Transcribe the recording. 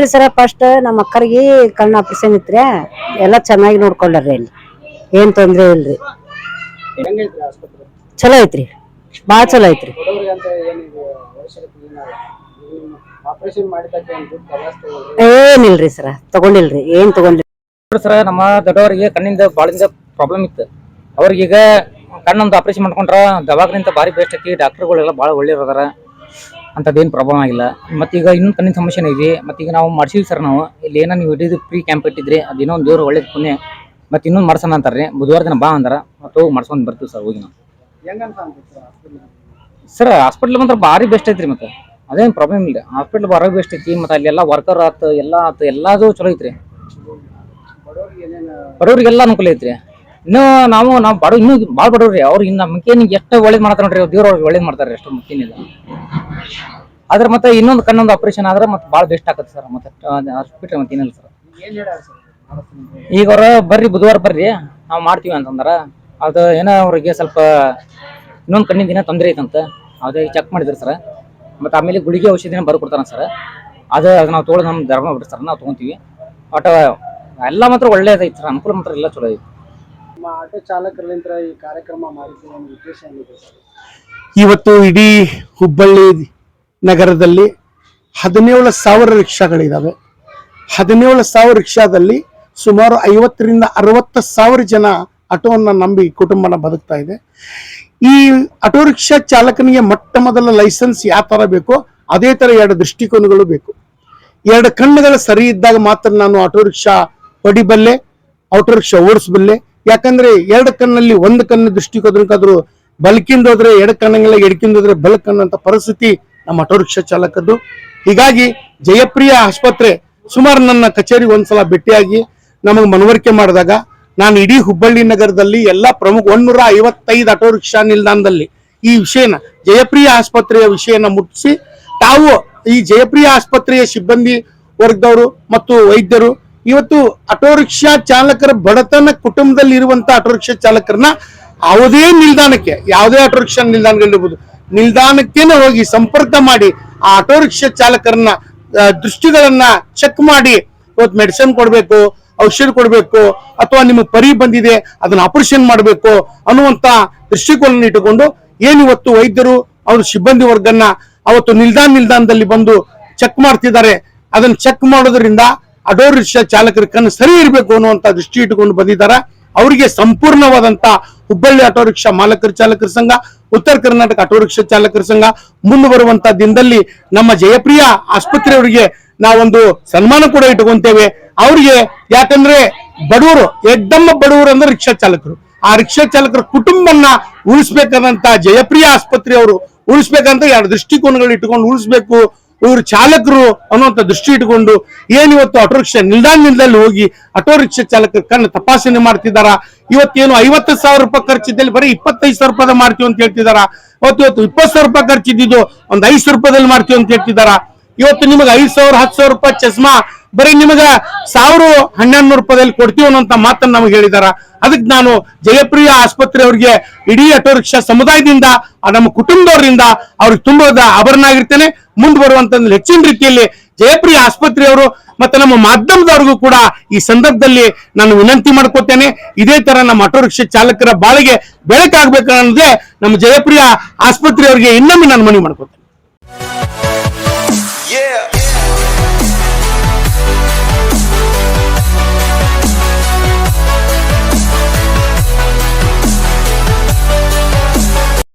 ಏನಿಲ್ಲ ಸರ, ಫಸ್ಟ್ ನಮ್ಮ ಅಕ್ಕರಿಗೆ ಕಣ್ಣು ಆಪರೇಷನ್ ಇತ್ರಿ, ಎಲ್ಲ ಚೆನ್ನಾಗಿ ನೋಡ್ಕೊಂಡ್ರಿ. ಇಲ್ಲಿ ಏನ್ ತೊಂದ್ರೆ ಇಲ್ರಿ, ಚಲೋ ಐತ್ರಿ, ಬಾಳ ಚಲೋ ಐತ್ರಿ. ಏನಿಲ್ರಿ ಸರ, ತಗೊಂಡಿಲ್ರಿ, ಏನ್ ತಗೊಂಡಿಲ್ರಿ ಸರ. ನಮ್ಮ ದೊಡ್ಡವರಿಗೆ ಕಣ್ಣಿಂದ ಬಾಳಿಂದ ಪ್ರಾಬ್ಲಮ್ ಇತ್ತು. ಅವ್ರಿಗೀಗ ಕಣ್ಣೊಂದು ಆಪರೇಷನ್ ಮಾಡ್ಕೊಂಡ್ರ ದವಾಖಾನಿಂದ ಭಾರಿ ಬೆಸ್ಟ್ ಐತಿ. ಡಾಕ್ಟರ್ಗಳೆಲ್ಲ ಭಾಳ ಒಳ್ಳೆಯದಾರ, ಅಂಥದ್ದೇನು ಪ್ರಾಬ್ಲಮ್ ಆಗಿಲ್ಲ. ಮತ್ತೀಗ ಇನ್ನೊಂದು ಕಣ್ಣಿನ ಸಮಸ್ಯೆ ಇದೆ. ಮತ್ತೀಗ ನಾವು ಮಾಡ್ಸಿವಿ ಸರ್. ನಾವು ಇಲ್ಲಿ ಏನೋ ನೀವು ಹಿಡಿದು ಫ್ರೀ ಕ್ಯಾಂಪ್ ಇಟ್ಟಿದ್ರಿ, ಅದೇನೋ ಒಂದು ದೇವ್ರು ಒಳ್ಳೇದು ಪುಣ್ಯ. ಮತ್ತೆ ಇನ್ನೊಂದು ಮಾಡ್ಸೋಣ ಅಂತಾರೆ ರೀ, ಬುಧವಾರ ದಿನ ಬಾ ಅಂದಾರ. ಮತ್ತೆ ಹೋಗಿ ಮಾಡ್ಸ್ಕೊಂಡು ಬರ್ತೀವಿ ಸರ್. ಹೋಗಿ ನಾವು ಸರ್ ಹಾಸ್ಪಿಟ್ಲ್ ಬಂದ್ರೆ ಭಾರಿ ಬೆಸ್ಟ್ ಐತ್ರಿ. ಮತ್ತೆ ಅದೇನು ಪ್ರಾಬ್ಲಮ್ ಇಲ್ಲ, ಹಾಸ್ಪಿಟ್ಲ್ ಭಾರಿ ಬೆಸ್ಟ್ ಐತಿ. ಮತ್ತೆ ಅಲ್ಲೆಲ್ಲ ವರ್ಕರ್ ಆತು, ಎಲ್ಲ ಆತು, ಎಲ್ಲದು ಚಲೋ ಐತ್ರಿ. ಬಡವ್ರಿಗೆಲ್ಲ ಅನುಕೂಲ ಐತ್ರಿ. ಇನ್ನು ನಾವು ಬಡ ಇನ್ನೂ ಭಾಳ ಬಡವ್ರಿ. ಅವ್ರಿಗೆ ನಮ್ಗೇನು ಎಷ್ಟು ಒಳ್ಳೇದು ಮಾಡ್ತಾರೆ ನೋಡ್ರಿ, ದೇವ್ರು ಅವ್ರಿಗೆ ಒಳ್ಳೇದು ಮಾಡ್ತಾರೆ, ಎಷ್ಟು ಮುಖ್ಯನಿಲ್ಲ. ಆದ್ರೆ ಮತ್ತೆ ಇನ್ನೊಂದು ಕಣ್ಣೊಂದು ಆಪರೇಷನ್ ಆದ್ರೆ ಮತ್ತೆ ಭಾಳ ಬೆಸ್ಟ್ ಆಗತ್ತೆ ಸರ್. ಮತ್ತೆ ಹಾಸ್ಪಿಟ್ಲ್ ಮತ್ತೆ ಏನಿಲ್ಲ ಸರ್. ಈಗ ಅವ್ರ ಬರ್ರಿ ಬುಧವಾರ ಬರ್ರಿ, ನಾವು ಮಾಡ್ತೀವಿ ಅಂತಂದಾರ. ಅದು ಏನೋ ಅವ್ರಿಗೆ ಸ್ವಲ್ಪ ಇನ್ನೊಂದು ಕಣ್ಣಿನ ದಿನ ತೊಂದರೆ ಐತಂತ, ಅದೇ ಚೆಕ್ ಮಾಡಿದ್ರಿ ಸರ್. ಮತ್ತು ಆಮೇಲೆ ಗುಳಿಗೆ ಔಷಧಿನ ಬರ್ಕೊಡ್ತಾರ ಸರ್. ಅದು ನಾವು ತೊಗೊಳೋದು ನಮ್ಮ ಧರ್ಮ ಬಿಡ್ರಿ ಸರ್, ನಾವು ತೊಗೊತೀವಿ. ಒಟ್ಟು ಎಲ್ಲ ಮಾತ್ರ ಒಳ್ಳೇದೈತಿ ಸರ್, ಅನುಕೂಲ ಮಾತ್ರ ಎಲ್ಲ ಚಲೋ ಐತಿ. ಆಟೋ ಚಾಲಕರಿಂದ ಈ ಕಾರ್ಯಕ್ರಮ ಮಾಡಿದ್ದು ಒಂದು ಉದ್ದೇಶ ಏನಿದೆ ಸರ್? ಇವತ್ತು ಇಡೀ ಹುಬ್ಬಳ್ಳಿ ನಗರದಲ್ಲಿ 17,000 ರಿಕ್ಷಾಗಳಿದ್ದಾವೆ. 17,000 ರಿಕ್ಷಾದಲ್ಲಿ ಸುಮಾರು 50,000 ರಿಂದ 60,000 ಜನ ಆಟೋವನ್ನು ನಂಬಿ ಕುಟುಂಬನ ಬದುಕ್ತಾ ಇದೆ. ಈ ಆಟೋ ರಿಕ್ಷಾ ಚಾಲಕನಿಗೆ ಮೊಟ್ಟ ಮೊದಲ ಲೈಸೆನ್ಸ್ ಯಾವ ಥರ ಬೇಕೋ ಅದೇ ಥರ 2 ದೃಷ್ಟಿಕೋನಗಳು ಬೇಕು. 2 ಕಣ್ಣುಗಳು ಸರಿ ಇದ್ದಾಗ ಮಾತ್ರ ನಾನು ಆಟೋ ರಿಕ್ಷಾ ಹೊಡಿಬಲ್ಲೆ, ಆಟೋ ರಿಕ್ಷಾ ಓಡಿಸಬಲ್ಲೆ. ಯಾಕಂದ್ರೆ 2 ಕಣ್ಣಲ್ಲಿ 1 ಕಣ್ಣು ದೃಷ್ಟಿಕೋನಕ್ಕಾದ್ರೂ ಬಲ್ಕಿಂದ ಹೋದ್ರೆ 2 ಕಣ್ಣಂಗೆಲ್ಲ ಎಡ್ಕಿಂದ ಹೋದ್ರೆ ಬಲ್ಕಣ್ಣು ಅಂತ ಪರಿಸ್ಥಿತಿ ನಮ್ಮ ಆಟೋ ರಿಕ್ಷಾ ಚಾಲಕದ್ದು. ಹೀಗಾಗಿ ಜಯಪ್ರಿಯ ಆಸ್ಪತ್ರೆ ಸುಮಾರು ನನ್ನ ಕಚೇರಿಗೆ ಒಂದ್ಸಲ ಭೇಟಿಯಾಗಿ ನಮಗೆ ಮನವರಿಕೆ ಮಾಡಿದಾಗ ನಾನು ಇಡೀ ಹುಬ್ಬಳ್ಳಿ ನಗರದಲ್ಲಿ ಎಲ್ಲ ಪ್ರಮುಖ 155 ಆಟೋ ರಿಕ್ಷಾ ನಿಲ್ದಾಣದಲ್ಲಿ ಈ ವಿಷಯನ, ಜಯಪ್ರಿಯ ಆಸ್ಪತ್ರೆಯ ವಿಷಯನ ಮುಟ್ಟಿಸಿ, ತಾವು ಈ ಜಯಪ್ರಿಯ ಆಸ್ಪತ್ರೆಯ ಸಿಬ್ಬಂದಿ ವರ್ಗದವರು ಮತ್ತು ವೈದ್ಯರು ಇವತ್ತು ಆಟೋ ರಿಕ್ಷಾ ಚಾಲಕರ ಬಡತನ ಕುಟುಂಬದಲ್ಲಿ ಇರುವಂತ ಆಟೋ ರಿಕ್ಷಾ ಚಾಲಕರನ್ನ ಯಾವುದೇ ನಿಲ್ದಾಣಕ್ಕೆ, ಯಾವುದೇ ಆಟೋ ರಿಕ್ಷಾ ನಿಲ್ದಾಣಗಳಿರ್ಬೋದು, ನಿಲ್ದಾಣಕ್ಕೇನೆ ಹೋಗಿ ಸಂಪರ್ಕ ಮಾಡಿ ಆ ಆಟೋ ರಿಕ್ಷಾ ಚಾಲಕರನ್ನ ದೃಷ್ಟಿಗಳನ್ನ ಚೆಕ್ ಮಾಡಿ, ಇವತ್ತು ಮೆಡಿಸಿನ್ ಕೊಡ್ಬೇಕು, ಔಷಧ ಕೊಡ್ಬೇಕು, ಅಥವಾ ನಿಮಗೆ ಪರಿ ಬಂದಿದೆ ಅದನ್ನ ಆಪರೇಷನ್ ಮಾಡಬೇಕು ಅನ್ನುವಂತ ದೃಷ್ಟಿಕೋನ ಇಟ್ಟುಕೊಂಡು ಏನಿವತ್ತು ವೈದ್ಯರು ಅವ್ರ ಸಿಬ್ಬಂದಿ ವರ್ಗನ್ನ ಅವತ್ತು ನಿಲ್ದಾಣದಲ್ಲಿ ಬಂದು ಚೆಕ್ ಮಾಡ್ತಿದ್ದಾರೆ. ಅದನ್ನ ಚೆಕ್ ಮಾಡೋದ್ರಿಂದ ಆಟೋ ರಿಕ್ಷಾ ಚಾಲಕರ ಕಣ್ಣು ಸರಿ ಇರಬೇಕು ಅನ್ನುವಂತ ದೃಷ್ಟಿ ಇಟ್ಟುಕೊಂಡು ಬಂದಿದ್ದಾರೆ. ಅವರಿಗೆ ಸಂಪೂರ್ಣವಾದಂತ ಹುಬ್ಬಳ್ಳಿ ಆಟೋ ರಿಕ್ಷಾ ಮಾಲಕರ ಚಾಲಕರ ಸಂಘ, ಉತ್ತರ ಕರ್ನಾಟಕ ಆಟೋ ರಿಕ್ಷಾ ಚಾಲಕರ ಸಂಘ ಮುಂದೆ ಬರುವಂತ ದಿನದಲ್ಲಿ ನಮ್ಮ ಜಯಪ್ರಿಯ ಆಸ್ಪತ್ರೆಯವರಿಗೆ ನಾವೊಂದು ಸನ್ಮಾನ ಕೂಡ ಇಟ್ಕೊಂತೇವೆ. ಅವ್ರಿಗೆ ಯಾಕಂದ್ರೆ ಬಡವರು, ಎದ್ದಮ್ಮ ಬಡವರು ಅಂದ್ರೆ ರಿಕ್ಷಾ ಚಾಲಕರು. ಆ ರಿಕ್ಷಾ ಚಾಲಕರ ಕುಟುಂಬನ್ನ ಉಳಿಸ್ಬೇಕಾದಂತ ಜಯಪ್ರಿಯ ಆಸ್ಪತ್ರೆಯವರು ಉಳಿಸ್ಬೇಕಂತ 2 ದೃಷ್ಟಿಕೋನಗಳು ಇಟ್ಕೊಂಡು ಉಳಿಸ್ಬೇಕು ಇವರು ಚಾಲಕರು ಅನ್ನುವಂಥ ದೃಷ್ಟಿ ಇಟ್ಕೊಂಡು ಏನಿವತ್ತು ಆಟೋ ರಿಕ್ಷಾ ನಿಲ್ದಾಣದಲ್ಲಿ ಹೋಗಿ ಆಟೋ ರಿಕ್ಷಾ ಚಾಲಕರ ಕಣ್ಣು ತಪಾಸಣೆ ಮಾಡ್ತಿದಾರ. ಇವತ್ತೇನು 50,000 ರೂಪಾಯಿ ಖರ್ಚಿದ್ದಲ್ಲಿ ಬರೀ 25,000 ರೂಪಾಯಿ ಮಾಡ್ತೀವಿ ಅಂತ ಹೇಳ್ತಿದಾರ. ಇವತ್ತು 20,000 ರೂಪಾಯಿ ಖರ್ಚಿದ್ದು ಒಂದು 5,000 ರೂಪಾಯಿದಲ್ಲಿ ಮಾಡ್ತೀವಿ ಅಂತ ಹೇಳ್ತಿದಾರ. ಇವತ್ತು ನಿಮಗೆ 5,000 10,000 ರೂಪಾಯಿ ಚಸ್ಮಾ ಬರೀ ನಿಮಗೆ 1,000-1,100 ರೂಪಾಯಿದಲ್ಲಿ ಕೊಡ್ತೀವಿ ಅನ್ನೋಂತ ಮಾತನ್ನು ನಮಗೆ ಹೇಳಿದಾರ. ಅದಕ್ಕೆ ನಾನು ಜಯಪ್ರಿಯ ಆಸ್ಪತ್ರೆ ಅವರಿಗೆ ಇಡೀ ಆಟೋ ರಿಕ್ಷಾ ಸಮುದಾಯದಿಂದ ನಮ್ಮ ಕುಟುಂಬದವರಿಂದ ಅವ್ರಿಗೆ ತುಂಬದ ಆಭರಣಾಗಿರ್ತೇನೆ. ಮುಂದೆ ಬರುವಂತ ಹೆಚ್ಚಿನ ರೀತಿಯಲ್ಲಿ ಜಯಪ್ರಿಯ ಆಸ್ಪತ್ರೆಯವರು ಮತ್ತೆ ನಮ್ಮ ಮಾಧ್ಯಮದವರಿಗೂ ಕೂಡ ಈ ಸಂದರ್ಭದಲ್ಲಿ ನಾನು ವಿನಂತಿ ಮಾಡ್ಕೋತೇನೆ. ಇದೇ ತರ ನಮ್ಮ ಆಟೋ ರಿಕ್ಷಾ ಚಾಲಕರ ಬಾಳಿಗೆ ಬೆಳಕಾಗಬೇಕು ಅನ್ನೋದೇ ನಮ್ಮ ಜಯಪ್ರಿಯ ಆಸ್ಪತ್ರೆಯವರಿಗೆ ಇನ್ನೊಮ್ಮೆ ನಾನು ಮನವಿ ಮಾಡ್ಕೋತೇನೆ.